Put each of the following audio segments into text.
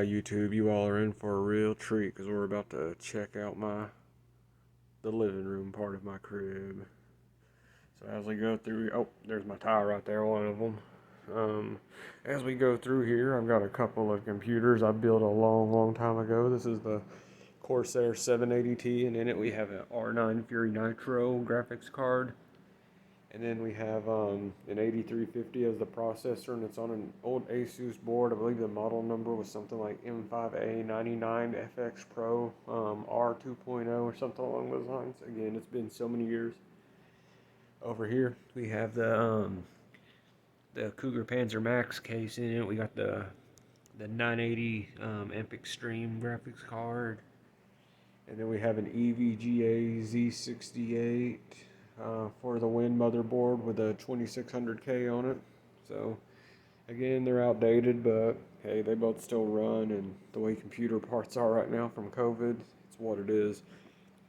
YouTube, you all are in for a real treat because we're about to check out the living room part of my crib. So as we go through, oh, there's my tile right there, one of them. As we go through here, I've got a couple of computers I built a long time ago. This is the Corsair 780T, and in it we have an R9 Fury Nitro graphics card. And then we have an 8350 as the processor, and it's on an old Asus board. I believe the model number was something like M5A99FX Pro R2.0 or something along those lines. Again, it's been so many years. Over here, we have the Cougar Panzer Max case in it. We got the 980 Epic Stream graphics card. And then we have an EVGA Z68 for the Win motherboard with a 2600K on it. So again, they're outdated, but hey, they both still run, and the way computer parts are right now from COVID, it's what it is.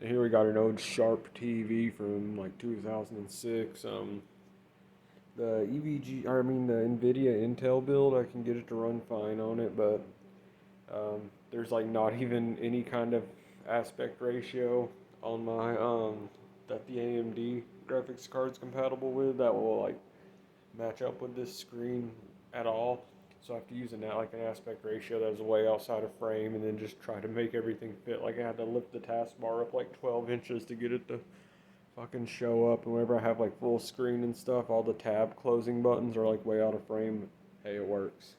And here we got an old Sharp TV from like 2006. The the NVIDIA Intel build, I can get it to run fine on it, but there's like not even any kind of aspect ratio on my that the AMD graphics card's compatible with that will like match up with this screen at all. So I have to use an aspect ratio that is way outside of frame, and then just try to make everything fit. Like I had to lift the taskbar up like 12 inches to get it to fucking show up. And whenever I have like full screen and stuff, all the tab closing buttons are like way out of frame. Hey, it works.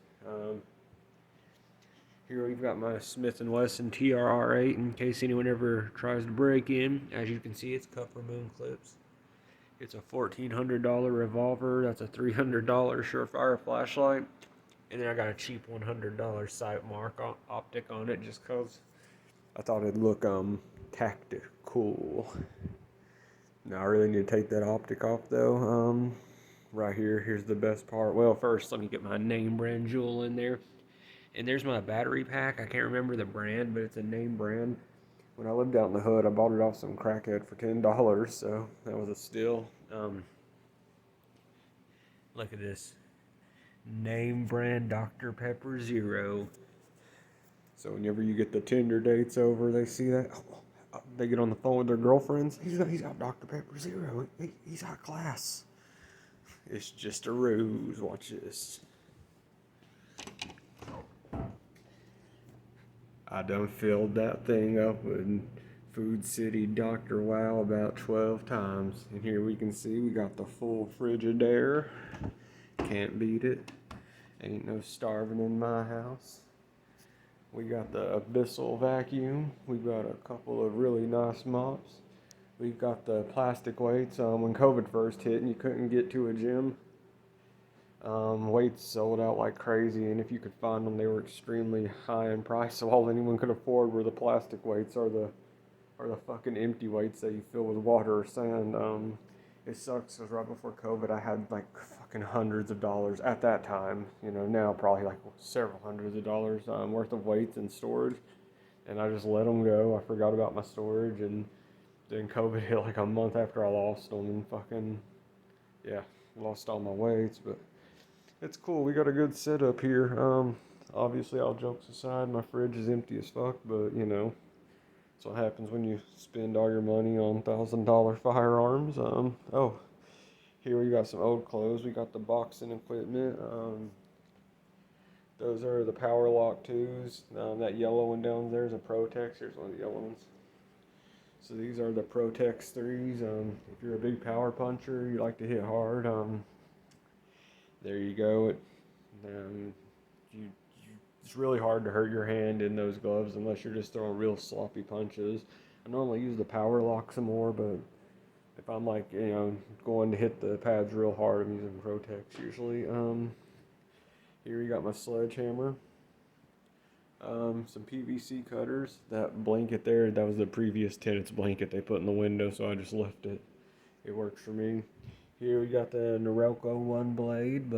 Here we've got my Smith & Wesson TRR8 in case anyone ever tries to break in. As you can see, it's cuff remove clips. It's a $1,400 revolver. That's a $300 Surefire flashlight. And then I got a cheap $100 sight mark optic on it just because I thought it'd look tactical. Now I really need to take that optic off though. Right here's the best part. Well, first let me get my name brand jewel in there. And there's my battery pack. I can't remember the brand, but it's a name brand. When I lived out in the hood, I bought it off some crackhead for $10, so that was a steal. Look at this. Name brand Dr. Pepper Zero. So whenever you get the Tinder dates over, they see that, they get on the phone with their girlfriends. He's got Dr. Pepper Zero. He's high class. It's just a ruse. Watch this. I done filled that thing up with Food City Dr. Wow about 12 times. And here we can see we got the full Frigidaire. Can't beat it. Ain't no starving in my house. We got the Abyssal vacuum. We've got a couple of really nice mops. We've got the plastic weights. When COVID first hit and you couldn't get to a gym, weights sold out like crazy, and if you could find them, they were extremely high in price. So all anyone could afford were the plastic weights or the fucking empty weights that you fill with water or sand. It sucks because right before COVID, I had like fucking hundreds of dollars at that time. You know, now probably like several hundreds of dollars worth of weights in storage, and I just let them go. I forgot about my storage, and then COVID hit like a month after I lost them, and fucking yeah, lost all my weights, but. It's cool. We got a good setup here. Obviously, all jokes aside, my fridge is empty as fuck, but you know, that's what happens when you spend all your money on $1,000 firearms. Oh, here we got some old clothes. We got the boxing equipment. Those are the Power Lock 2s. That yellow one down there is a Protex. Here's one of the yellow ones. So these are the Protex 3s. If you're a big power puncher, you like to hit hard. There you go. It's really hard to hurt your hand in those gloves unless you're just throwing real sloppy punches. I normally use the Power Lock some more, but if I'm like, going to hit the pads real hard, I'm using Protex usually. Here you got my sledgehammer. Some PVC cutters. That blanket there, that was the previous tenant's blanket they put in the window, so I just left it. It works for me. Here we got the Norelco one blade,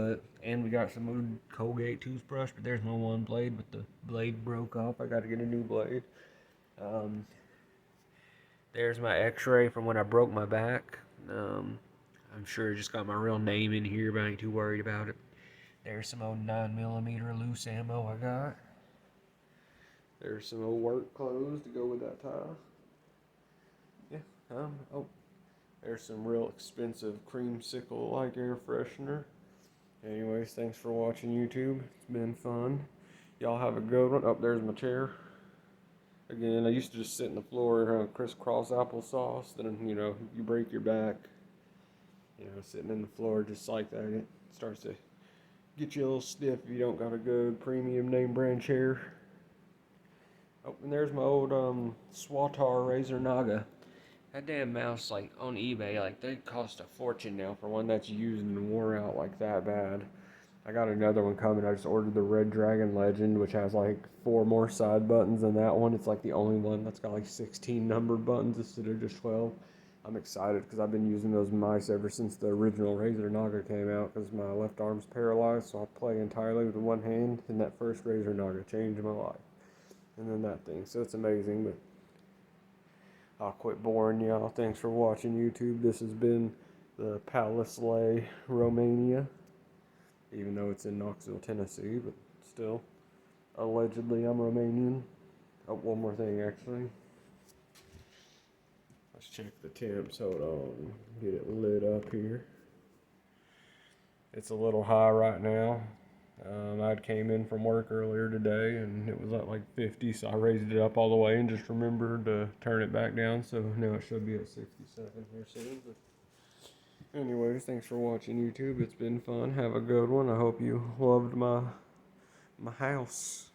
and we got some old Colgate toothbrush, but there's no one blade, but the blade broke off. I got to get a new blade. There's my x-ray from when I broke my back. I'm sure it just got my real name in here, but I ain't too worried about it. There's some old 9mm loose ammo I got. There's some old work clothes to go with that tie. Yeah. Oh, there's some real expensive creamsicle like air freshener. Anyways, thanks for watching YouTube. It's been fun. Y'all have a good one. Oh, there's my chair. Again, I used to just sit on the floor crisscross applesauce. Then, you break your back. Sitting in the floor just like that. It starts to get you a little stiff if you don't got a good premium name brand chair. Oh, and there's my old Swatar Razor Naga. That damn mouse, like, on eBay, like, they cost a fortune now for one that's used and wore out like that bad. I got another one coming. I just ordered the Red Dragon Legend, which has like 4 more side buttons than that one. It's like the only one that's got like 16 numbered buttons instead of just 12. I'm excited because I've been using those mice ever since the original Razor Naga came out because my left arm's paralyzed, so I play entirely with one hand, and that first Razor Naga changed my life. And then that thing, so it's amazing, but I'll quit boring y'all. Thanks for watching YouTube. This has been the Palace Lay, Romania. Even though it's in Knoxville, Tennessee, but still, allegedly I'm Romanian. Oh, one more thing, actually. Let's check the temps. Hold on. Get it lit up here. It's a little high right now. I came in from work earlier today, and it was at like 50, so I raised it up all the way and just remembered to turn it back down, so now it should be at 67 here soon. But anyways, thanks for watching YouTube. It's been fun. Have a good one. I hope you loved my house.